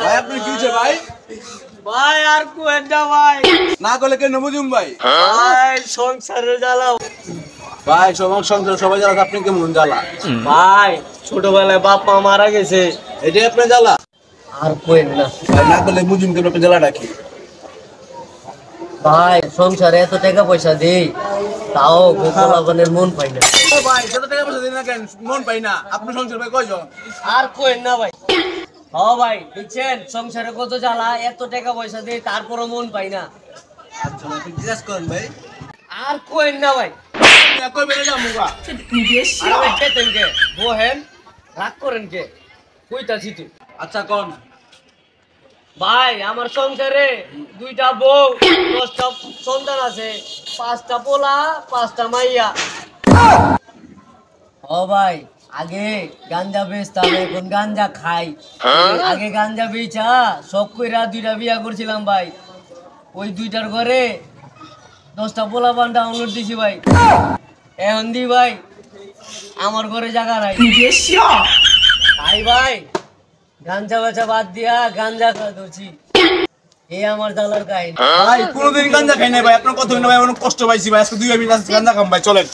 ভাই আপনি কি হচ্ছে ভাই? ভাই আর কোয়েন না ভাই। না করলে কেন বুঝুম ভাই? ভাই সংসারে জ্বালাও। ভাই সংসার সবাই জ্বালা, আপনি কেমন জ্বালা? ভাই ছোটবেলায় বাপ মা মারা গেছে। এটাই আপনার জ্বালা? আর কোয়েন না ভাই না করলে বুঝুম কেন আপনার জ্বালাটা কি? ভাই, সংসারে এত টাকা পয়সা দেই তাও গোপালনের মন পাই না। ও ভাই যত টাকা পয়সা দিন না কেন মন পাই না। আপনার সংসার ভাই কয়জন? আর কোয়েন না ভাই। ও ভাই দেখছেন সংসারে কত জ্বালা, এত টাকা পয়সা দেই তারপরও মন পাই না। আচ্ছা ভাই জিজ্ঞাসা করেন ভাই। আর কোয়েন না ভাই। কই বেরে যাবো গা? আর ভাই চেতেন কে বহেন রাগ করেন কে কইতাছি তুই। আচ্ছা কোন ভাই আমার সংসারে 2টা বউ, 10টা সন্তান আছে, 5টা পোলা, 5টা মাইয়া। ও ভাই আগে গাঞ্জা বেচতাম, এখন গাঞ্জা খাই। আগে গাঞ্জা বেচা সব কইরা 2টা বিয়া করছিলাম ভাই। ওই 2টার ঘরে 10টা পোলা পান ডাউনলোড দিছি ভাই। এখন দি ভাই আমার ঘরে জায়গা নাই। ভাই ভাই গাঞ্জা বেচা বাদ দিয়া গাঞ্জা খাওয়া ধরছি। এই আমার জ্বালার কাহিনী। ভাই কোনোদিন গাঞ্জা খাই নাই ভাই, আপনার কথা হইনা ভাই অনেক কষ্ট পাইছি ভাই। আজকে 2 মিনিট গাঞ্জা খাম ভাই, চলেন।